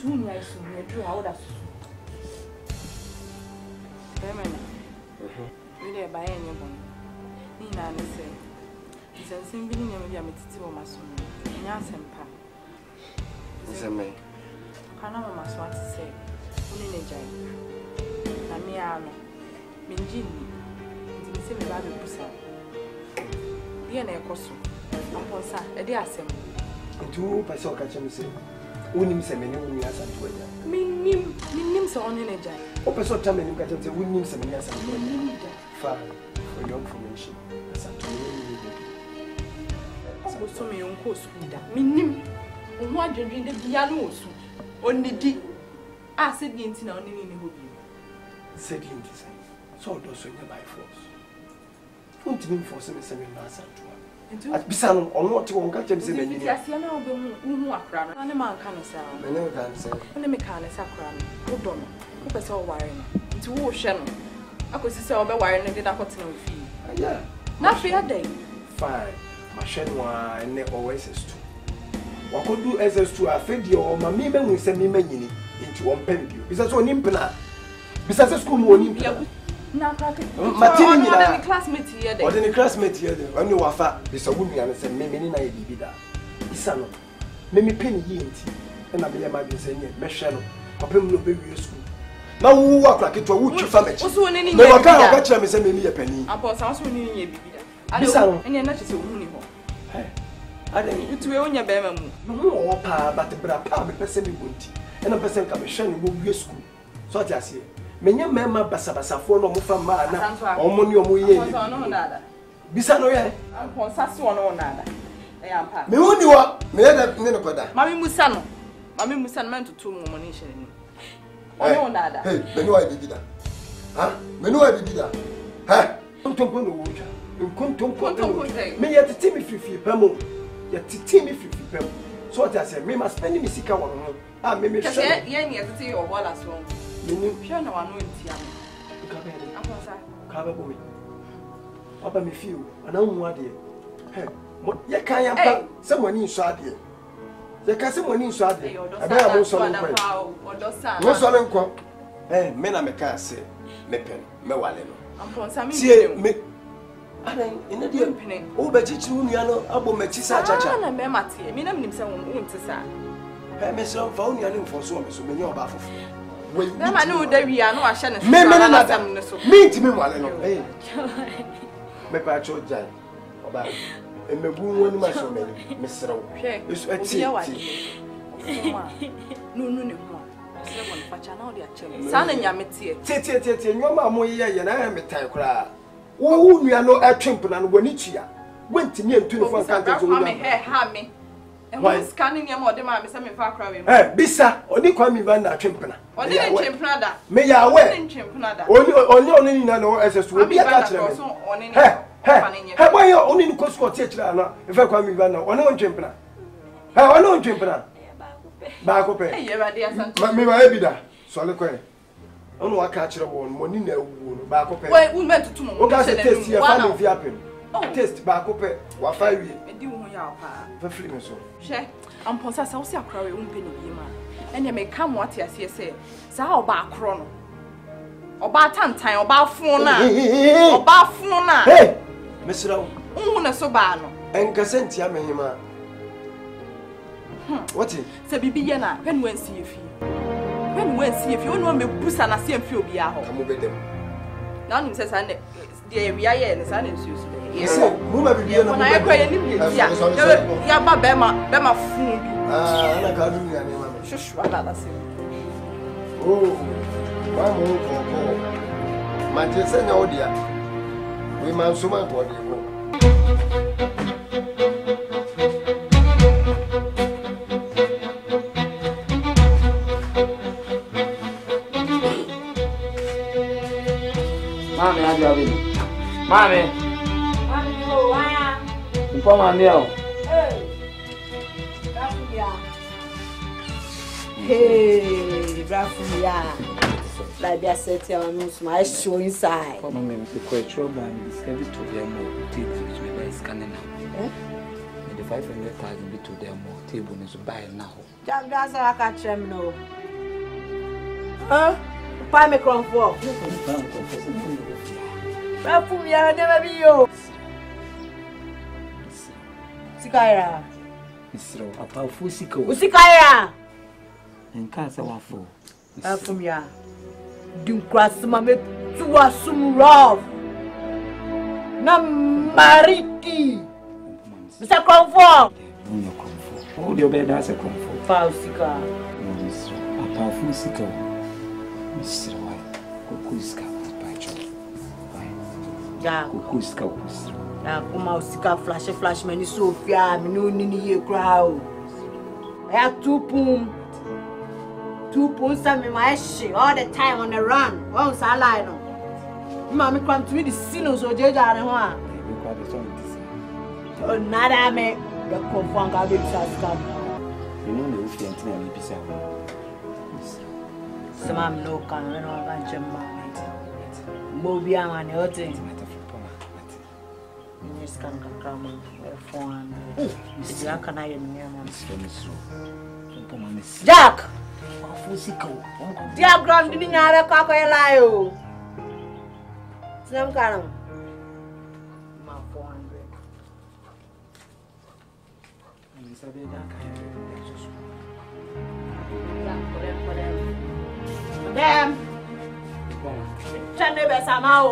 soon I soon drew out of Femina. Really by any one. Nina said, it's a simple name of Yamiti my son. Yes, and Pam. It's a may. Panama must want to say, only a giant. Namiano, Minjini, the same about the Pusa. Dear Necoso, Amposa, a dear Sam. And two by so catching say, Unim Semenu, yes, and Twitter. Minim so on in a giant. Open so time and you get to Unim Semenias and Twitter. Fine for your information. So me on course with that. Minim, one drink the piano, only D. I said the intina only in the hobby. Said the intina. So those were by force. Don't mean for some seminar. At Pisano or not to catch him. Yes, you know, who are crying. And a man can say, I never can say, only mechanics are crying. Who don't know? Who is all wiring? It's war channel. I could see all the wiring and did I continue with you. Yeah, not for a day. Fine. My Shenwa and they always is true. What could do as to a figure or my meme will send me many into one pen view. Besides, one impena. Besides, a school morning. Matilda, classmate here, or the classmate here, when you are fat, this a woman and send me many night be that. Isano, Mimi penny yint, and I be a man saying, Meshano, a penny baby school. Now, who walk like it to a wood family. Also, any no, I can't catch him and send me a penny. Upon sounds when you need Bisano, and you're not just a woman. I didn't to own your baby. No, pa, but the brapa be person won't, and a person commission will be a school. So I say. Many member Bassabasa for no Mufama or Money or Muye. Bisano, I'm for Sassuan or nada. I am pa. Me only what? Me had a Mammy Musano. Mammy Musan meant to 2 money. Oh, nada. Hey, Menua did that. Huh? Menua did that. Huh? Don't go to water. You come to me at the Timmy Fifi Pemo. Yet Timmy Fifi Pemo. So I said, me must spend me sick one. Ah, maybe Yanny at the tea or Wallace one. Sure, no one will tell me. Cover me. Up me few, and I want it. Hey, you can't someone inside here. You can't someone inside here. I bet I was on the eh, men I can't say, Mepen, Mewaleno. I'm from some me. I ain't in a dear penny. Oh, but it's Uniano, Abo Metisa, and Memati, Minam someone won't say. I miss some phone for so many of our. I know that we are not ashamed. Me to me, Waleno. Eh, maybe I told Jan about a woman, my so many, Mr. It's a tea. No. Son and Yamity. Tete, your mamma, and I am a type. Oh, we are not a champion and Wenichia. Went to me and 24 countries. Hammy. And why scanning your mother, my Sammy Farcraven? Eh, Bissa, or they call me Vanda Champion. Or the Champion. May I wear only no as a swim. Why you only Cosco teacher? If I call me Vanda, or no Champion. How I know Champion. Back up, me my bida, Soliquay. Oh, no, I catch a one, money no back up. Why, we meant to know. That's a test here, family yapping. Oh, test back up, what 5 years. For freedom, so. Share, I'm possessed of a crowd, penny, and you may come what you say. So about chrono. Or about time, or about Funa. Or about Funa. Hey, Mr. Una Sobano. And Cassentia, Mahima. What is it? Bibiana, when we see if you. When we see if you know me, Puss and I see a few be out. Come with them. None says, and the area and the is yes, when I cry any yeah, Bema fool. Ah, I can't do anyone. Shush, what I say. Oh, one more. My dear, say no, dear. We must so much what you want. Mommy, I love you. Mommy. Mommy, oh, I am. You come on now. Hey, Rafuya. Like I said, your news, my show inside. Come on, the quite trouble and discovery to them more details with my scanning. The 500,000 bit to them table is buy now. Jack, that's how I catch him no. Huh? Buy me crown for. I never be you. Sikaira. Mr. Apa Fusiko. Sikaira. And can't say one for. From ya. Do cross my to assume rough. Na mariki. Mr. Comfort. Oh, the bed has a comfort. Fausika. Apa Fusiko. Mr. White. Kukuska by Joe. Yeah, Kukuska. Yeah, come out, flash, man, is so fair. Me no need crowd. I have 2 pounds. 2 pounds, and my shit all the time on the run. Once I lie, no. Mammy come to me the sinners or judge on one. Oh, nada, me. The confunk I will come. You know, the Ufi and Tina be sound. Some no can, I know, I'm going Mobian and your thing. Can come phone. Jack and I Jack! Jack Grand didn't have a cock and lie. Some kind of my 400. Madam, Channel Samao,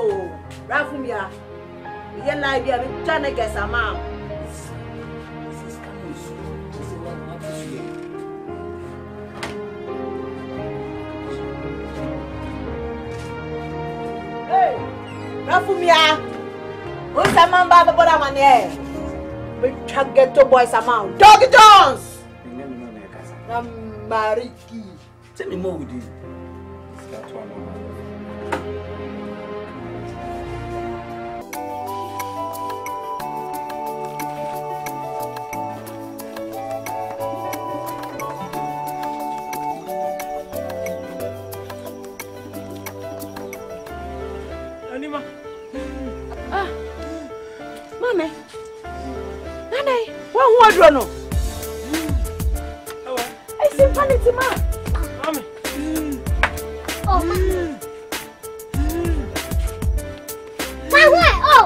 Rafumia. You like to trying to get some mom. Hey, Rafumia, who's a man by the bottom on here? We can't get to boys amount. Doggy Jones! Mariki. Tell me more with you. Mommy, Nana, what do you know? I see funny to ma. Mommy. Oh, my way. Oh,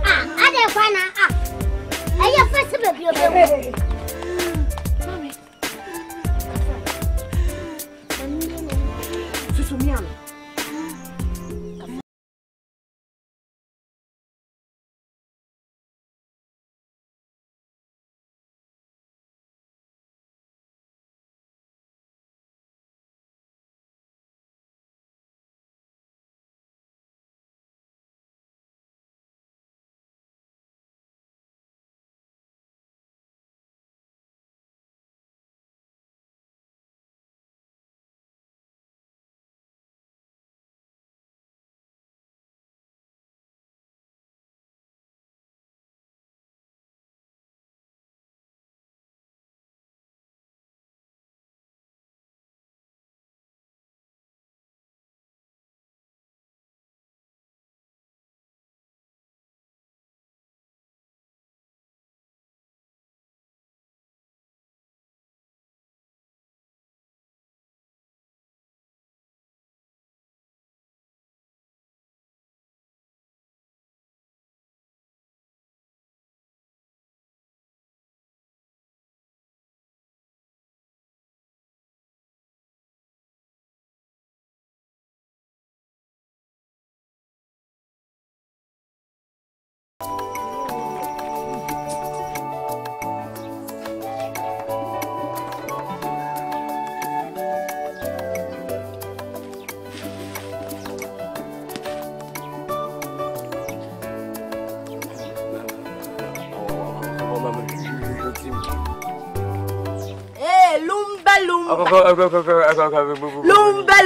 I didn't find out. I have first baby. Mommy. Susumiam.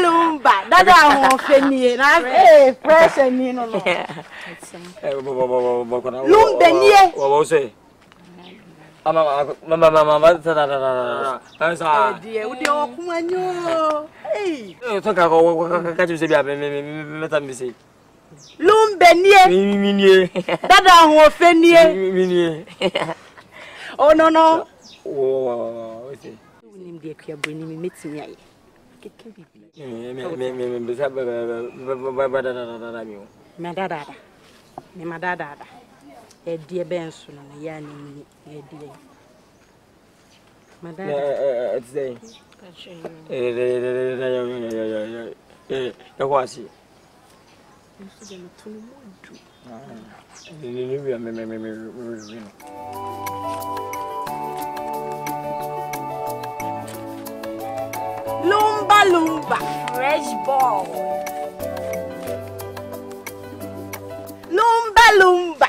Lumba. Dada won feni na fresh ni no. Lumbe nie. What say? Mama. Die, udi o kumanyo. Hey. To ka ko ka ju se bia meta mi se. Lumbe nie. Mi nie. Dada won feni. Mi nie. Oh no. Oh, what's it? We need to get bring me meet me. My dad. A dear Benson, a yan, a dear. My dad, Today. The was it? Lumba, fresh ball. Lumba.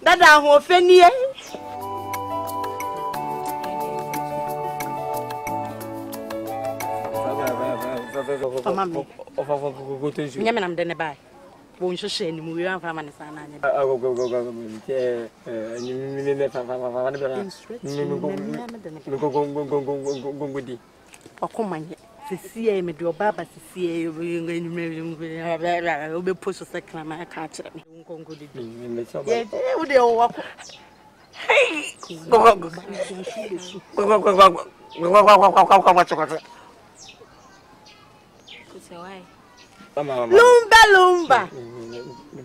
Dada ho fenie. Mama, nyamena mdene bai. Wo nhwehwe ni mu wi amfa ma ne sana anya. Go. Okomanye. Sisi me do baba sisi obe post second ma ka kire me. Nkonko di. Ye wo de wo ko. Hey! Go. Lumba. Me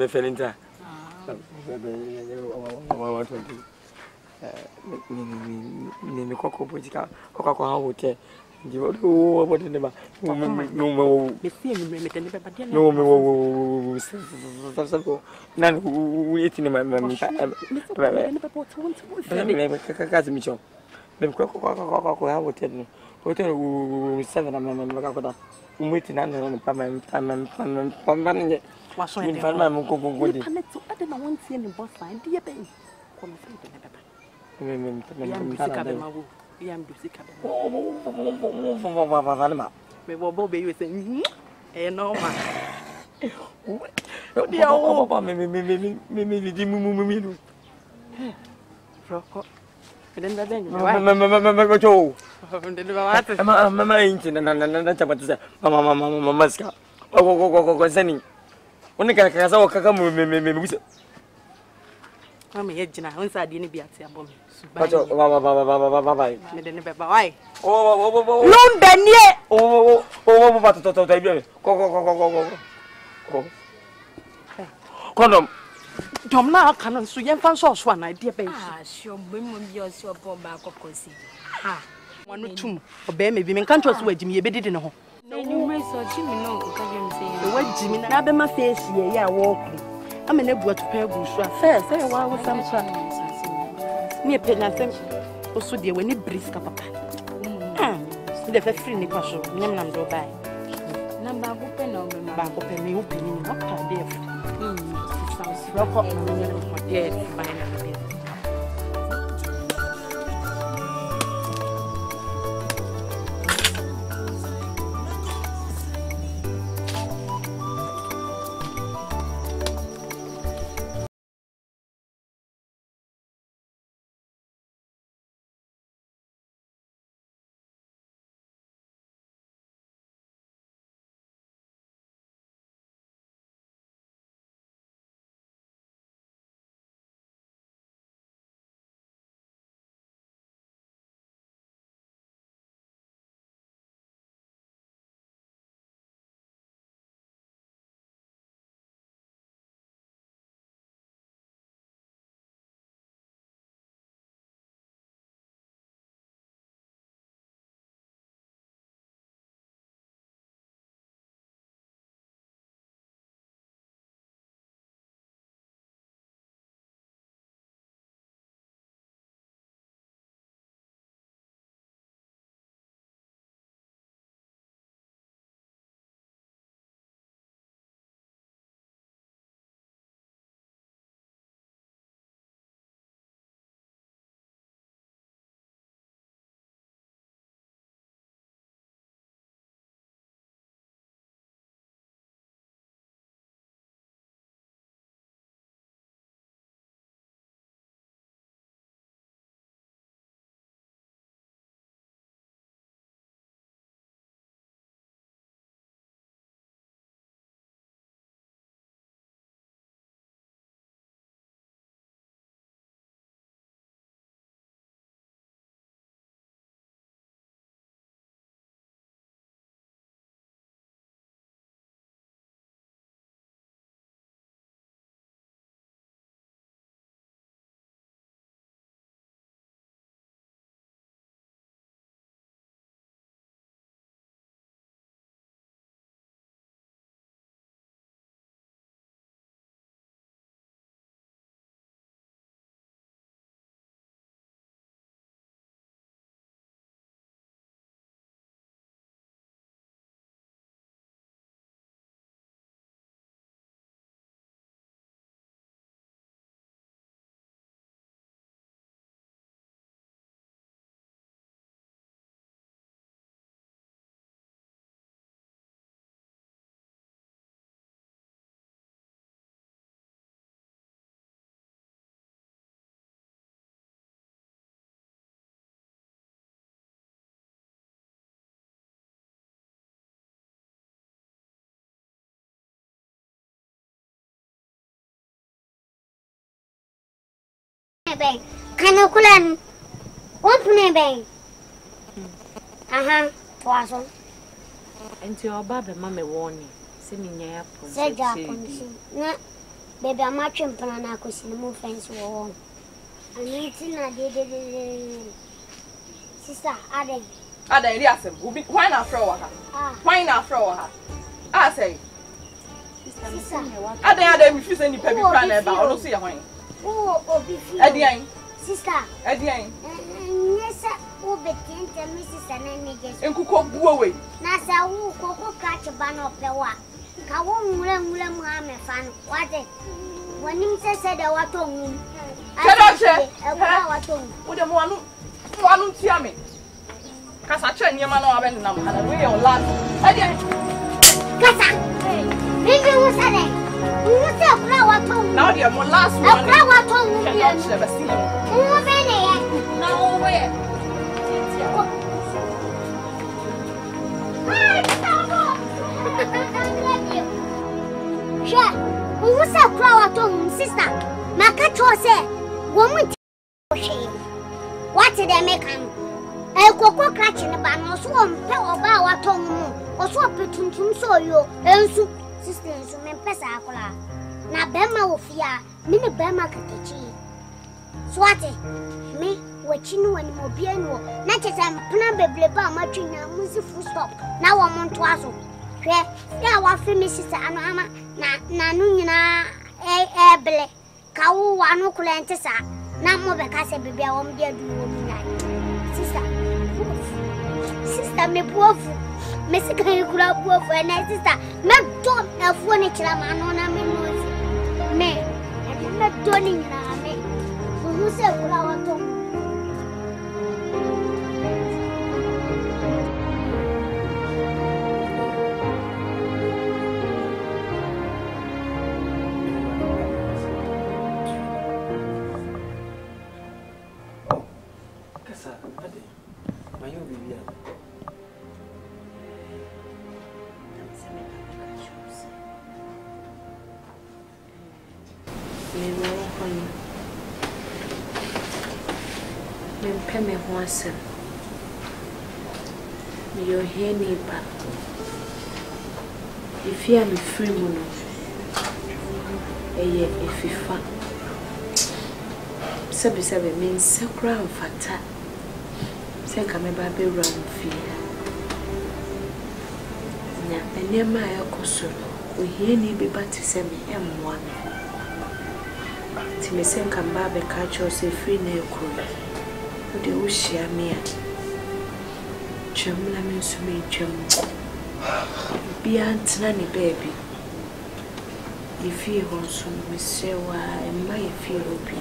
felinta. Me koko politika koko ha hotel. Di wo bo de ba. No Me see me tene be badia. No me so nan we eat ni ma kaka mi cho. Me koko ha hotel ni. Hotel 7 na kaka da. Umwiti nane no pamani Waso ni fama mu ko di paneto ade na won tie ni boss fine die be kono fe de beba me sika be ma wo ya mbi sika be ma me bo be you say no ma me di mu roko den da den ma cho den ba wat mama inti na chapati mama ska go sani woni kaka sa kaka mu me busa mama ye jina won sa de ni bi ate abom pacho bye me den be ba wai oh lumbe nie oh ba to bi ko condom dom na aka no so yen fan so so na de be sure mo bi o so bomba kokosi wanu tum obe me bi me kan to so wajimi ye bedidi ne ho anyway so chimi no ko ka dem say wajimi na be ma face ye ya wo ku ama na bua to pa gu so say wa wo sam so ni pe na sem o so de wani briska papa de fe free ni kwa so nyam nam do bai number go pe na o be ma ba ko pe me obi ni na pa de roko na mo de bai na bang. Can you call one bang? Twasso. And your Baba, Mamma warning. Send me near. Said Jack. Baby, I'm matching Panacos in the move fence wall. And eating I did. Sister, Ade. Ade, yes, why not throw her? Why not throw her? I say. Sister, Ade, refuse any baby crying about. Don't see a wine. Oh, be Adian. Sister, Adian. Yes, sir. Oh, Betty, Mrs. and and cook away. Nasa, who could catch a ban of Pewa. Kawon Mulam fan. What it? When him said, I want to what a one see me. Casacha, your man, and we are last. Adian. Cassa, maybe who said it? Who said flower tongue? Now, dear, one last one. Flower tongue, never seen him. Who many? No way. Sure, who said flower tongue, sister? My cat said, woman, what did they make him? A cocoa catching a ban or swamp, or bow at home, or swap it to so you, and so, sisters, and Pessacola. Now, Bema will fear, Minnie Bema Katichi. Swati, me, what you know, and Mobiano, not as I'm Plumber matching a music full stop. Now I'm on Twasso. There were famous sister and Mama, Nanuna, Able, Cow, one who couldn't say, not more because I baby, I won't be a Sister, me poor Mr. Kayukura, poor friend, sister, not don't have furniture, man, on me, and not turning me. Who said, flower tongue? Me once. You're here, neighbor. If you are a free mono, a year if you fat. 77 means sacra and fata. Say, come about be round fear. Now, and near my uncle, we hear me be but to send me M1. To me, send come back and catch us a free nail crew. The Ushia Mia Chum Lamins me chum be Aunt Nanny baby. If you want some Miss Sewa and my feel be.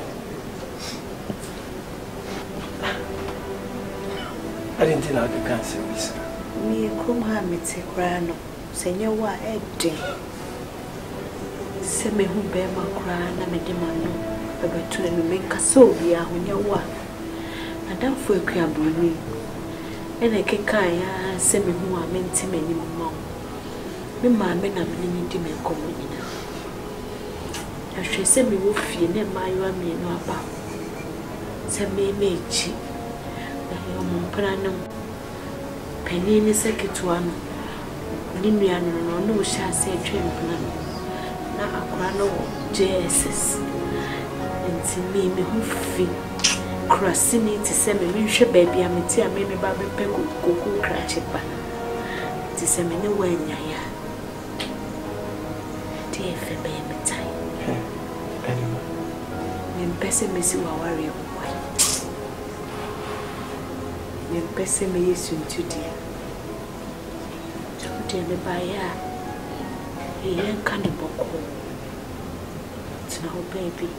I didn't think I could cancel this. Me come home at a grano, Senor wa day. Send me who bear my crown and a demano, about to make a soul be a when you walk. I don't feel crab with me. And I can send me who are meant to many more. Me, my men are many demon coming in. I should send me wolf you near my rummy no about. Send me a maid, Planum Penny in a second to one. Nimian no shall say train plan. Now I crano JSS. And to me, who feet. Crossing it to send me, baby. I'm a tear, maybe Baby Pegu, Cuckoo, Cratchit. To send me no way, Naya. Dear, for baby time. When Pessimist, you are worried. When Pessimist, you too dear. To dear, the buyer. A young cannibal. It's now, baby.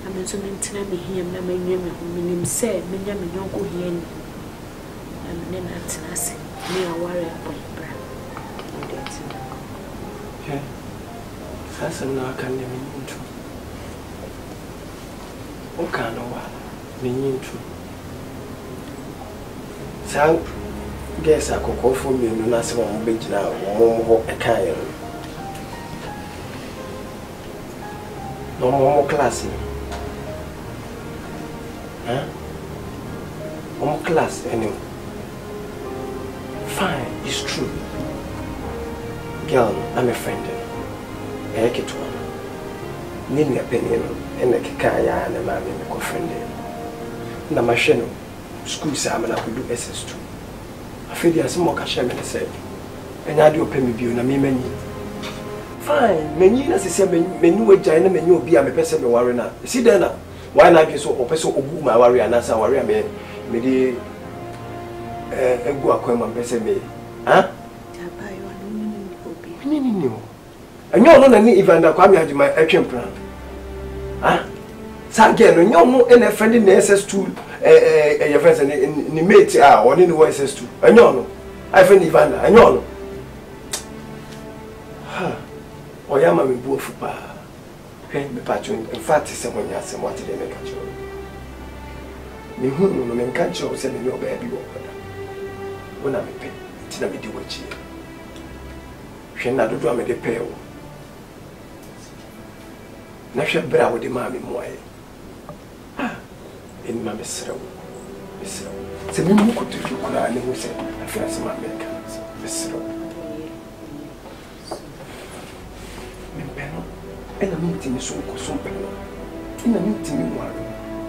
I'm so maintain me here, and my name said, Minyamin, no go here. I'm then at us, me a warrior boy, okay. That's now can name into. Oh, can no mean into. So, guess I could call for me, and that's one big now, more a kind. No more classy. Huh? Class anyway. Fine, it's true. Girl, I'm a friend. I get one. Need me a penny and a kaya and a mammy and a friend. Na machine school salmon I could do SS2. I feel there's more cash and said. And I do pay me bill and me many. Fine, many as I said, menu a giant menu be a person of warrior. See then, why not be so open of my warrior and as a warrior may be a go aquaman person me. Huh? And you don't know even the Kwame my action plan. Huh? Again, you know, any friend in the SS2, your friends and the mates are or in the SS2. I know. I find Ivana, I know. Or Yama will go for pa. Hey, the patron, in fact, someone has some water they make a show. Me who no can't show sending your baby over. When I'm a pay, it's not me do what she. She not do me the pay. Nasha bra with the mammy moye. In my misrow. Say, me who could do you cry and who said, I feel some Americans. Misrow. And a meeting is so simple. In a meeting, you are.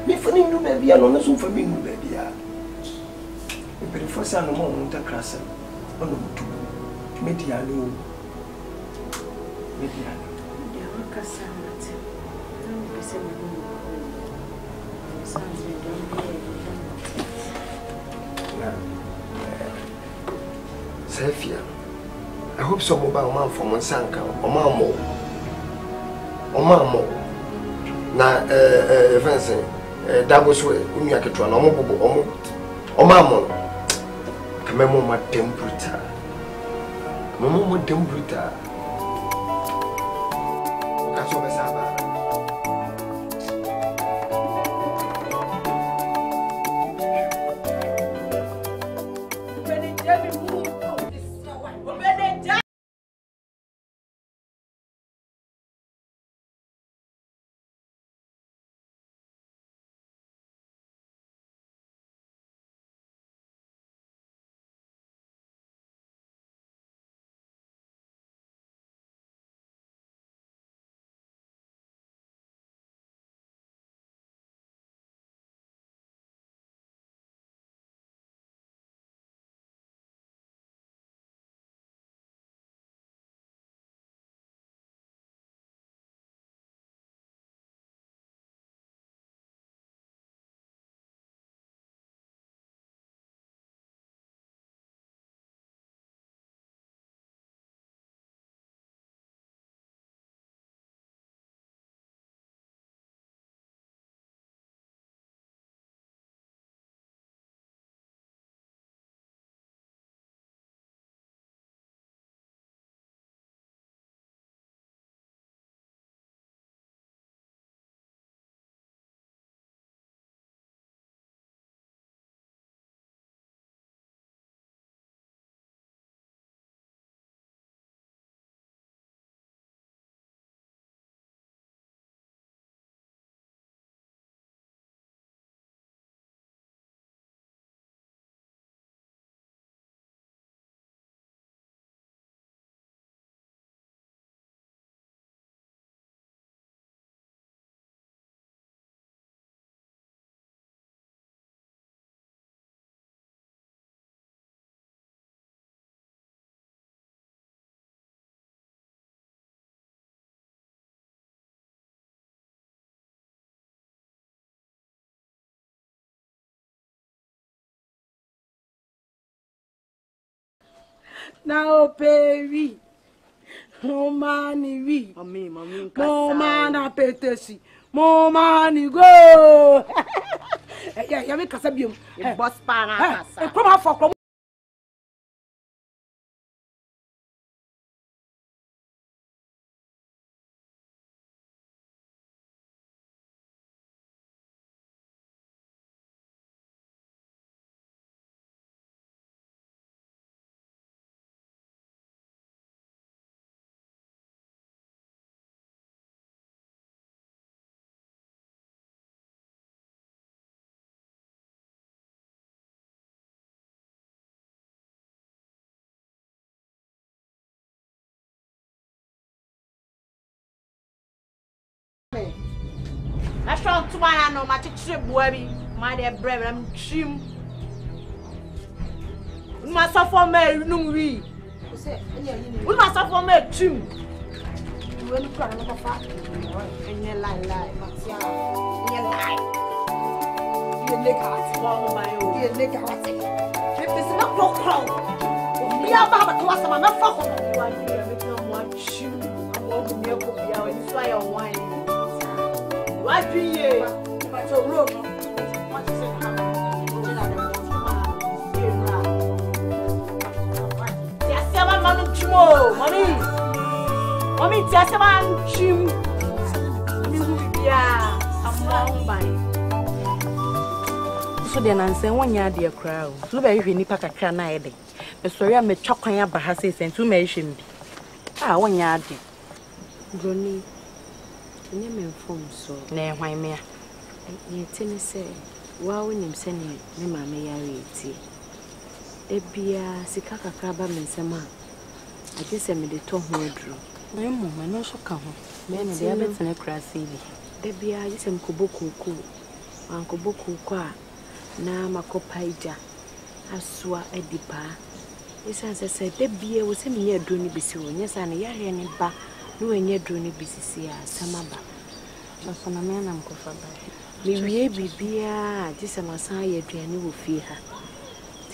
Me for you, baby, and on the sofa, me, baby. But the first time, no more, the crasser. Oh, no, to Mediano. Sophia, I hope some mobile man from Monsanka or Mammo. Or Mammo. Now, Vincent, that was where we are getting or Mammo. Come my temperature. Mamma temperature. That's what I said. Now, baby, no money, we. Mommy, no man, apetesi, more money, go. Yeah, make us a beam. Boss pana, Come out for why I know my trip, baby. My dear brother, I'm trim. We must suffer me, no we. We must suffer me, trim. You will cry, I'm a fat. And you lie, but yeah, you lie. You lick out, one by you lick out. If it's not no crowd, we are about to ask my fuck. You are here, making them want you. I'm walking your copy out, and try your wine. What do you? But your room. Mommy, just a man, chim. Yeah, I'm wrong by. So then I say 1 year, dear crowd. Look at you, Nippa Cana. The story I made chocolate up has and 2 mention. Ah, 1 year. Gronny, name phone so. Nay, why me? You tell me, say, wow, when I'm sending me, mamma, may I read. There be a Sikaka crab and some. I guess I made a talk more drew. No, Mamma, no, so come. Men and the abbats and a crassy. There be a some Koboku, Uncle Boku, qua. Na makopaija aswa edipa isanse se de bia wo se me adroni bisi wo nyesa na yare ne ba no enye adroni bisi sia samaba so na me na mkofa ba mi wie bibia jise masan ye aduane wo fie ha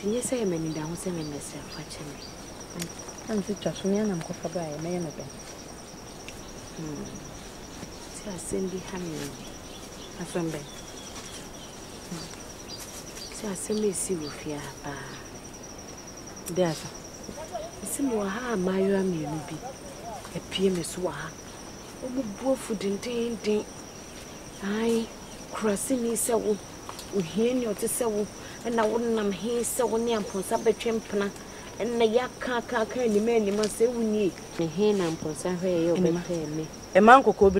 tinye se ye mani da ho se me mese fa cheme anse twa so me na mkofa ba ye me be ti asendi ha me asembe asemi si wofia ba dasa simu ha mayo amienu bi epie me so ha obubu ofudindindin ai krasi ni se wo ohieni o te se wo na wo nam he se wo ne amponsa betwempena na yaka aka ni mani ma se wuni ne he na amponsa hwe ye obetwe me e man kokko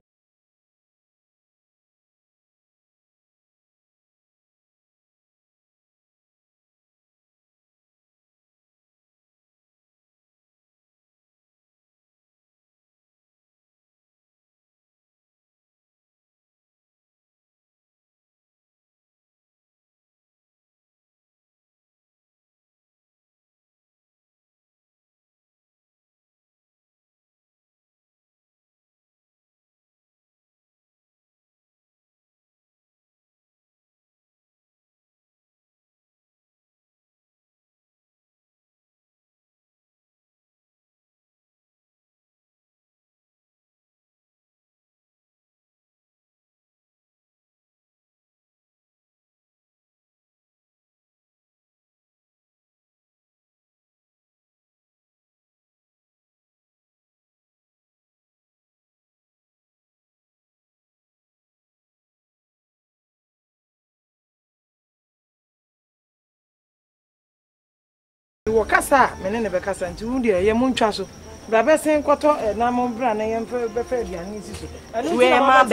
Wakasa, menene bekasa nti wudi ye muntwa so. Bra be sen kwoto na mo bra na ye be fa aduane siso. We ma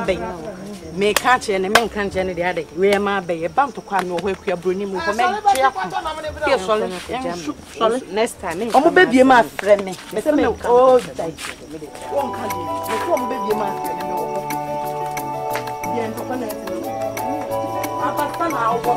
be. Me ka che ne men kan che ne de ade. We ma be ye bam to kwa no ho akua broni mu ko men che akwa. Ke so next time. Omo be bie ma frɛ me. Me se me oh dai. Won ka di. Me so omo be bie ma frɛ me wo. Bien to kana. Aba sana wo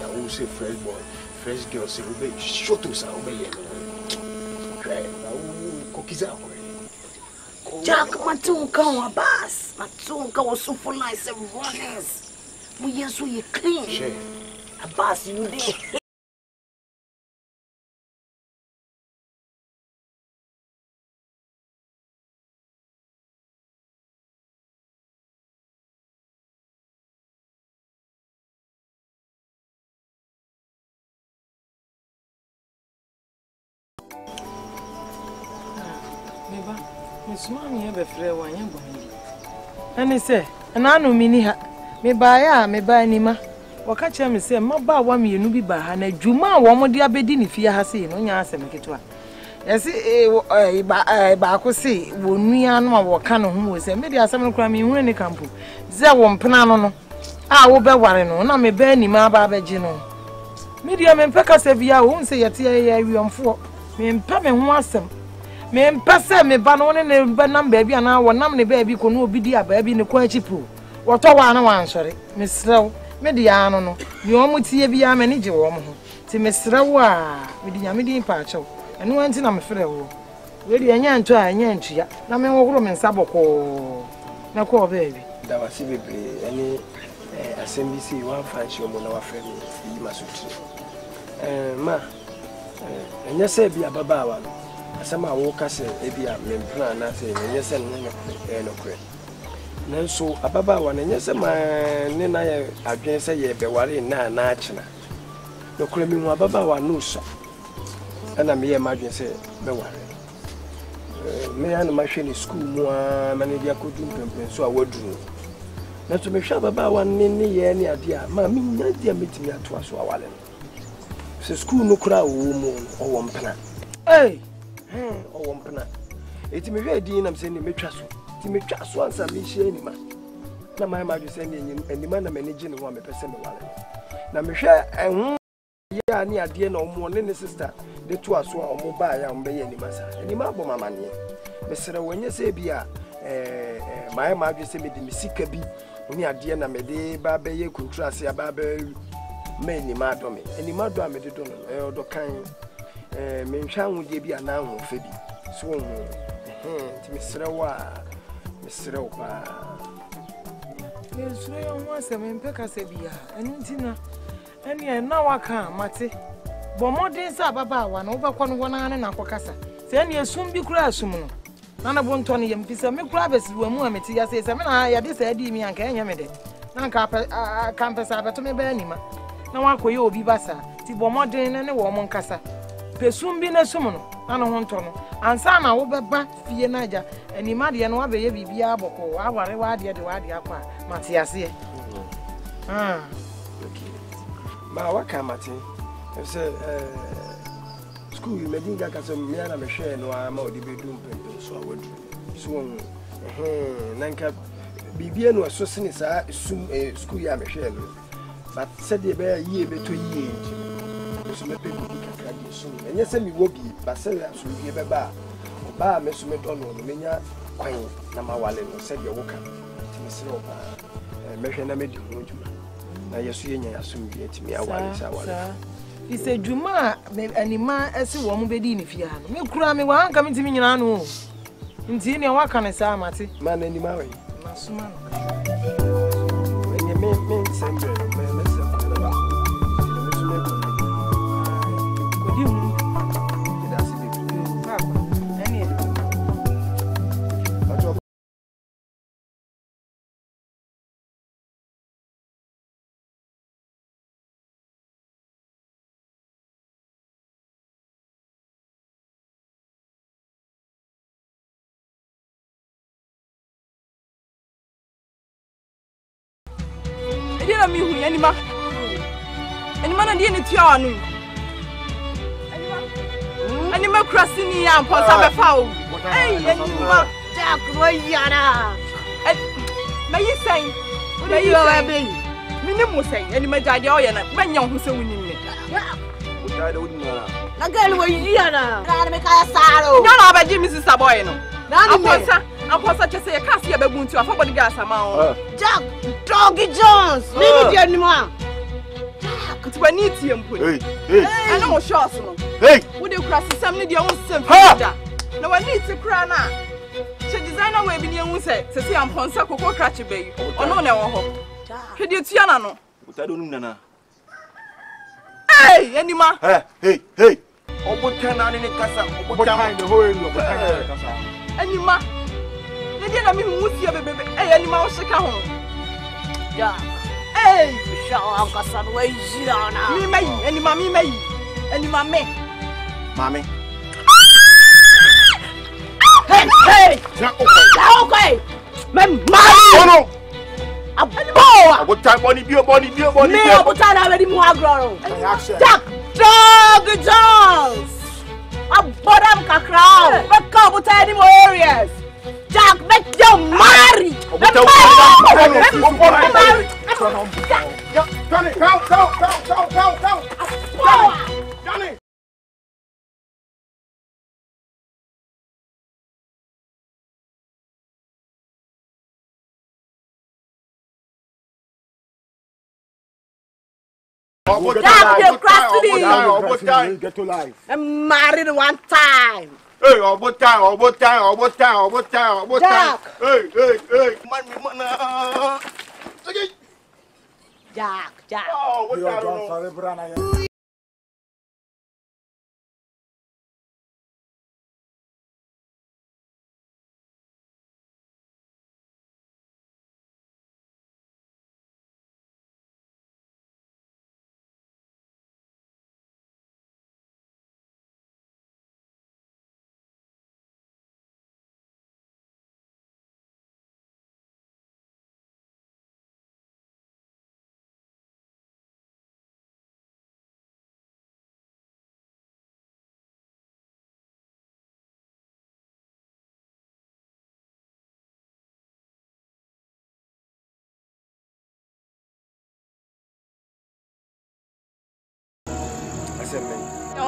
who say fresh boy, fresh girl, say we be short us out be. Okay, cookies out. Jack, matunka wa bas. Matunka was super nice and runners. We yes we clean. Sure. A bas you dey. Miss Mammy ever free one young boy. And he said, and I know mini ha. Me buy me buy Nima. What catch him say, my bar 1 million be by and a Juma, 1 more dear bedin if you have seen on your answer make it one. Yes, I say, when we are no more can who was a media some crime in any campo. There won't panano. I will be worrying on, I may bear Nima Babagino. Media men peck us every hour, won't say a tea, we on 4. Me and Pammy wants them. Me mpese me ba no ne ba nam baby ana wo nam ne baby ko no obi di ababi ne kwa chipu wo to wa na wan sori me srew me di ano no me o mutie bia me ne je wo mo ho ti me srew a me di nyame di pa achew eno anti na me frɛ wo we di anya nto a anya ntua na me wo horo me nsa boko na ko baby da wasi bebre ani asembisi wan fancy mo na wa frɛ me yi masuti ma enya se bia baba wa no asama wo kase ebia mempra na se nyese no kre nanso ababa wa nyese ma ne na ye adwen se ye beware na na achina no kre mi hu ababa wa no so ana me ye ma adwen se beware me ana ma hwe ni school mu a ma ne dia kodu mpempen so a wadu na to me hwe ababa wa ne ye ne ade a ma mi nya dia metimi ato aso awale se school no kra wo mu o wo mpena oh wompena eti me hwe din nam se ni metwa so ti metwa so ansa me hye anima na my ma se ni anima na manage ne ho me pese me wale na me hwe ehun ya ni ade na omo ne sister de to aso a omo ba ya ombe ya anima sa anima bo mama ne me sere wonye se bia my ma se me di misika bi ni ade na me de ba be ye kuntrase ba ba me anima do me anima do a me de do no do kan me nhwa nwode bi ana ho fa bi so wo ti misrewa pa me sure yo ase me mpeka se bia enuntina ene na waka mate bo modern sa baba wa na obekọ no wona na akokasa se ene esum bi kura asum no na bo nto ne yemfisa me kura besi wa mu ameti ya se me na ya de sa adi mi anka enya me de na nka kampesa abeto me ba anima na wakoye obi basa ti bo modern ne wo mo nkasa pesum bi na sum no ana ho nto no ansa na wo beba fie na aja anima de no abeye bibia aboko aware wa de akwa matiase okay ma waka mate se school medinga ka so me na me hwe no ama odi bedum pempe so awadu so nanka bibia no so sene sa sum school ya me hwe no but said de be yie beto yie so me pe kakra di so enye se mi wo bi ba se so bi be ba ba me so me do no menya kwan na ma wale no said de wo ka ti me se o ba me hwe na me di ho juma na yesu yenya yasum bi etimi awale sa wale ise juma anima esi wo mo bedi ni fie ha no me kura me wa anka me timi nyina no nti ne wa kan sa amate ma na anima we na suma no enye me sembe me se ba mi hu anima na die ne tua anu anima krasini ya mposa be fa o anima Jack wo yara mayi sen mayi sen mini mo sen anima jade o ye na manya ho se wuni me o jade wuni na gal wo yara na me ka saro nya na abaji mi sister boy no Amposa chese ye kasi ye bebunti wa fobody gas ama o. Jack, Doggy Jones. Mimi di anima. Jack, nti wani tie mpo Hey. Ana wo shots no. Hey. Wo de kura sesam ne de wo nsem fida. Na wani ti kura na. Che designer we bi ne hu se sesi amponsa kokko krache bayi. Ono na wo ho. Hwe de tua na no. Utado num nana. Hey, anima. Hey. Obotana ne kasa, obotana the whole area obotana kasa. Anima. Ne dia na me hu sie bebebe. Anima wo sheka ho. Ja. Hey, Shaw kasa no ejira na. mi mai, anima mi mai. Anima me. Mami. Hey. Okay. Me mama. No. Abo. Obotana boni bio. Me obotana ready mu agro. Action. Jack. Jones. Abodam kakra. Make up obotana ni warriors. Jack, make you marry. Johnny, count. Johnny. Jack, you Obotana. Get to life. I'm married one time. Hey, Obotana. Jack. Hey. Man. Jack. Oh, Obotana.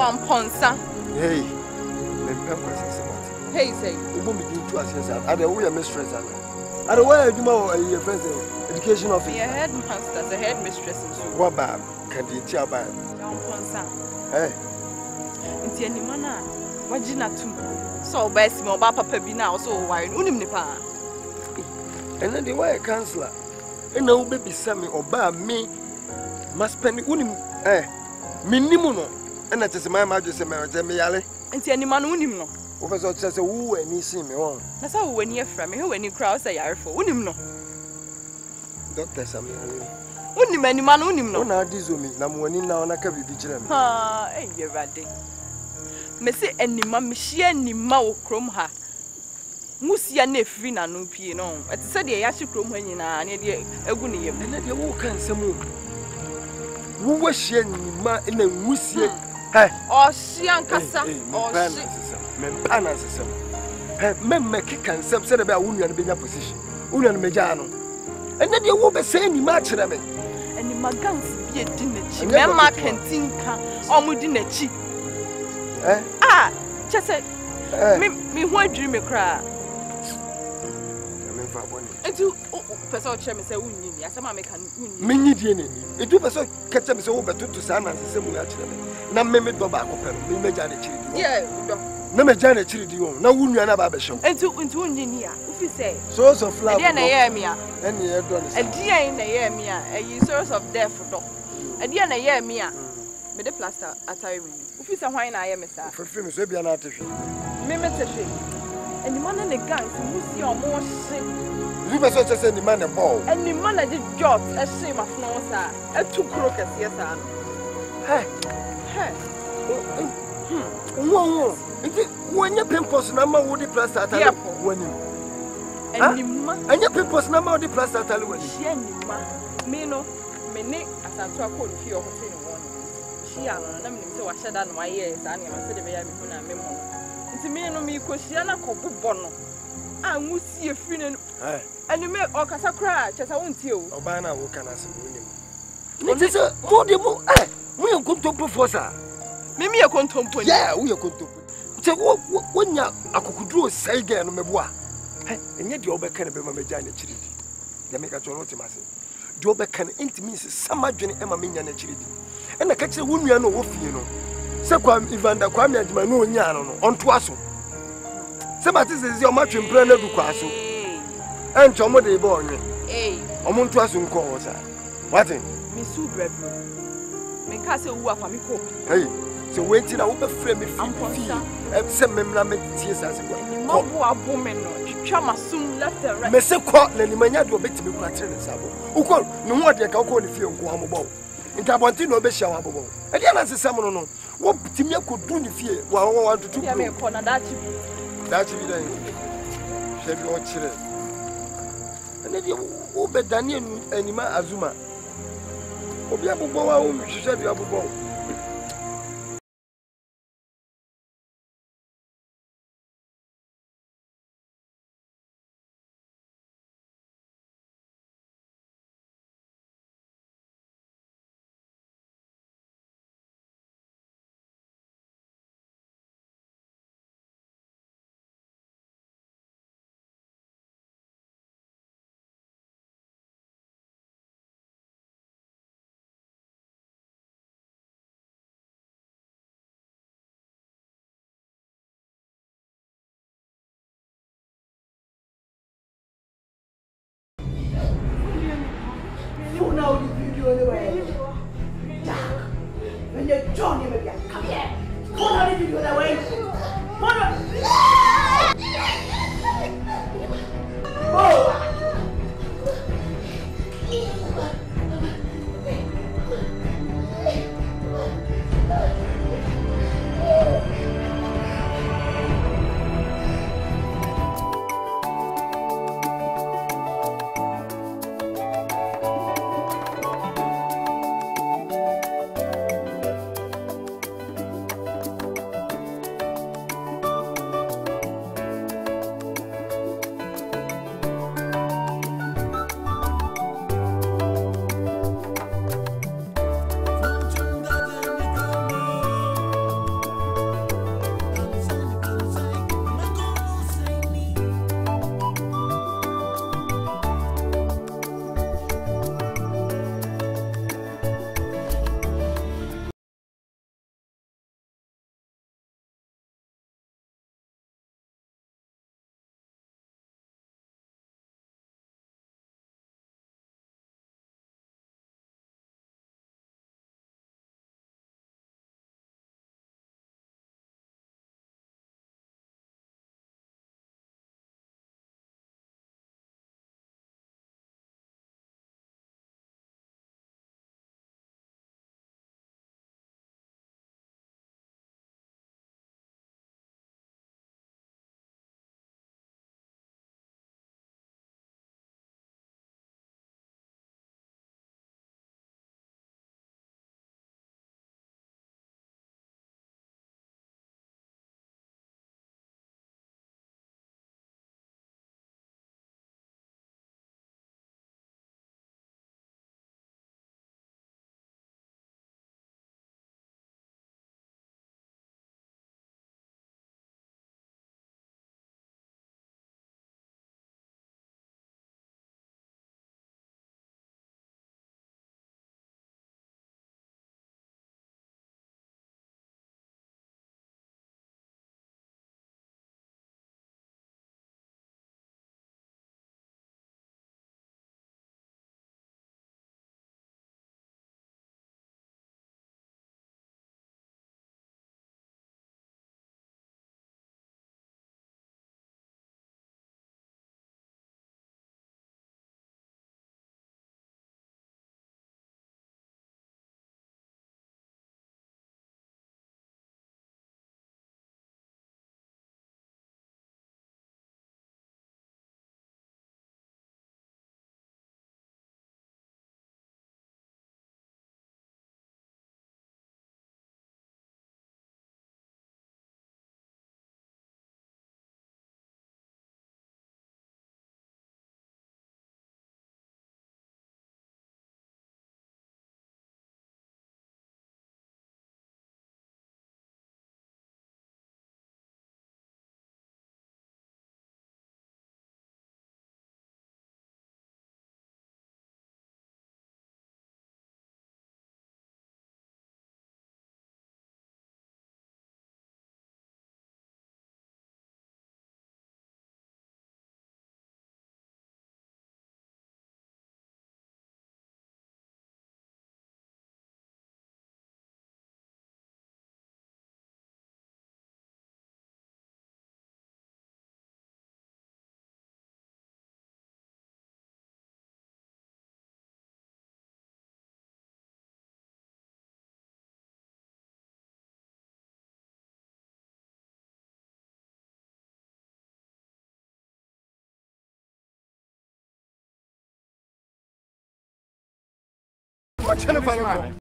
Amponsa. Hey, Hey, say. Ubu mi di tu asesa. Ade wo ya mistress ana. Ade wo ya adwuma wo your friends education office. Yeah, headmaster, the headmistress in so. What ba kan di ti aba. Amponsa. Eh. Nti anima na wagina tum. So ba si me oba papa bi na so wire. Unim ni pa. Ena de wa counselor. Ena wo be bisa me oba me must spend unim minimu no. Ena tese my ma just me yale. Nti anima no unim no. Wo pese o tese wo ani si me won. Na sa wo ani afra me, he wani crowd say yarefo. Unim no. Doctor Sam. Unim anima no unim no. Ona dizomi na mo ani na ona ka bibi kire me. Ha, Yerade. Me se anima me hia anima wo krom ha. Musia na efri na no pie no. Eti se de ya hye krom ha nyina na de egu ne yem. Ena de wo kan samu. Wo wa hia anima na nwusie. Oh, she and Cassa. Oh, Mempana system. Memme kikan sem said about Union being a position. Union Mejano. And then you will be saying you match them. And in my guns be a dinner. Memma can think or mudinachi. Ah, just said, me why dream a cry. And you, Pessoa Chemmy say, Union, as a mamma can win. It do Pessoa catch them so over to San and the same way. Na meme do ba ko pere me meja na chiri di do na meja na chiri di won na wunu na ba be show entu wunni a ufi say source of love e na ye me a ene ye do ne e na ye me a e source of death do e na ye me a me de plaster atare me ufi say hwan na ye me sa fefe me so bia na atehwe me tehwe eni man na guys musi o mo hye you be so say ni man na ball eni man na je job e hye ma fno sa e tu kro kase sa no When you pimples number would the plus at when you and your pimples number the plus at all when you me no me as I talk on few of the she and them so I said my ears and I said, me it's me no me Cosiana Cobu Bono. I will see a friend and you make all Casa cry, just I won't you. Obana will can ask him. It is a more de more. We are going to propose. Maybe a contempo. Yeah, we are going to. Say, when you are could say again, Mebois. And yet, the Ober can be my giant chili. They make a total massive. The Ober can intimate some margin Emma Minion chili. And the catcher would be an off, you know. Sequam Ivanda Kwame and Manu Yano on Twasso. Somebody says your match in Planet Ducasso. And Chomo de Borne. Eh, Among Twassum calls. What in? Miss Subrev. Make us a woof for me cook. Hey, so waiting, I will be frame me from and send me tears as well. Woman, Chama soon left the right. Messe Court, Lenimania to bet me quarter and Sabo. Who call no more than Calco if you go home. In Tabantino Besha. And then as a salmon, what Timia could do if you want to do me a corner that you be done. Shall be all children. And then you will be Daniel Anima Azuma. Obiabu, she said you have a ball. Now the video anyway. Jack, when you're Johnny, maybe come here. Put out the video that way. Put it. Oh. What's your name?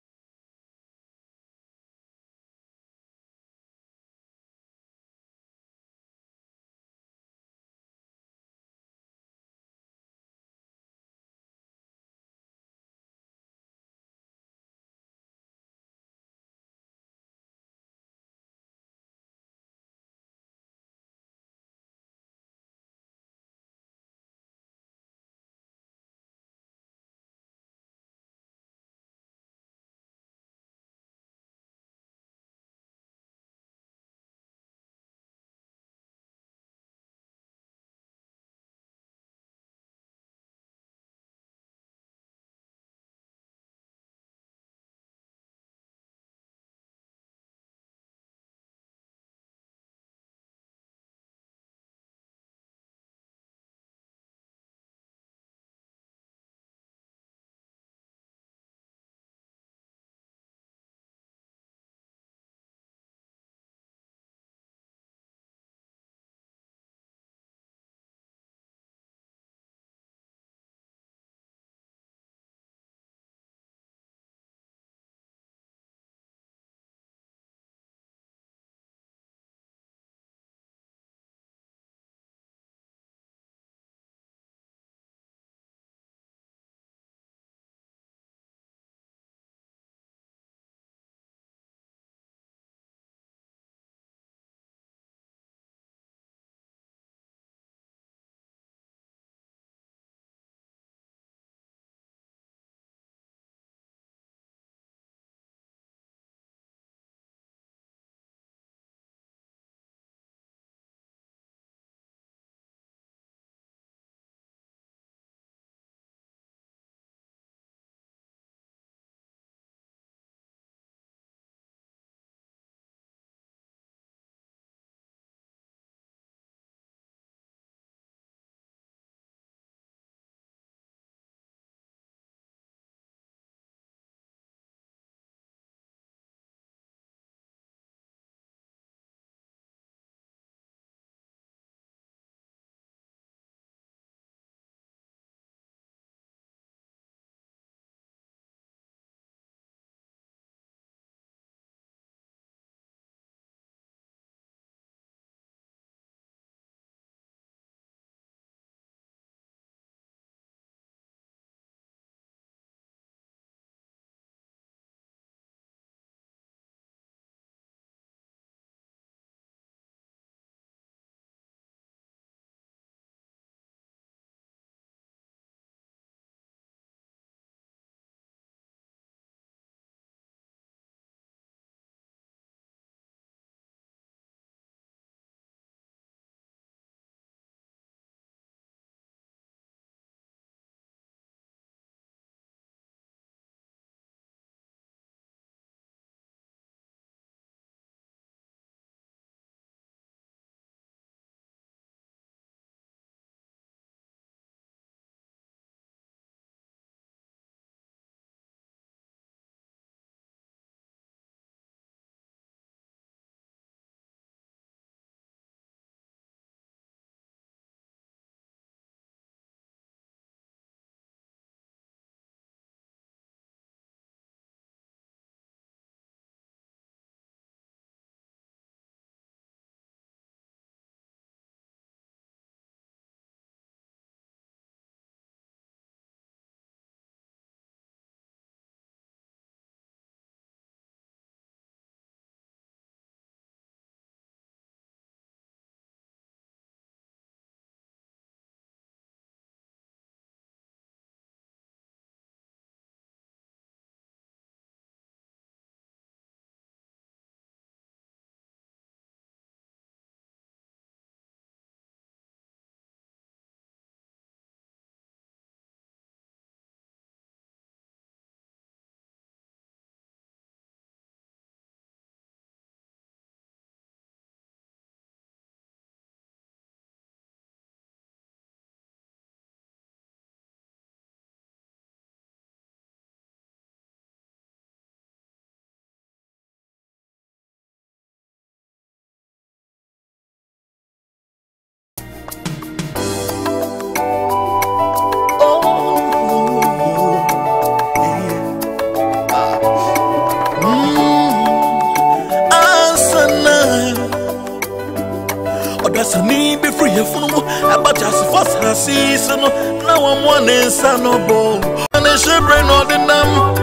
just need be free from about just first season. Now I'm one son of bone. And I should bring all the numb.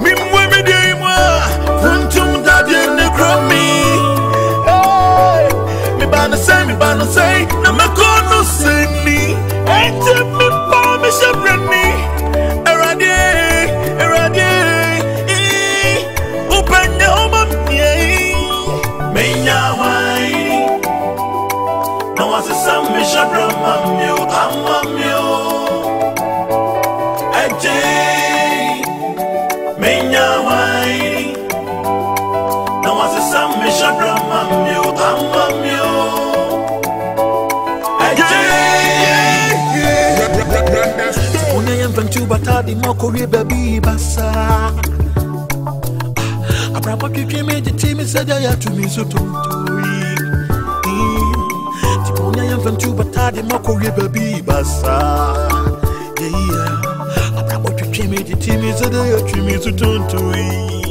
Me women, they were Funtum Daddy and the crummy. Me banner say, no, my God, no, say me. And tip me, palm, me, should bring me. Erade, open your home, yeah. Me, no, I say, some me, should bring you, I'm you. Now I say some me should run you, I'm you. Only am from two batadi moko baby basa. Abrapa kiki me the team said I had to me so tontori. Only am from two batadi moko baby basa. Yeah. Abrapa kiki me the team said I had to me so tontori.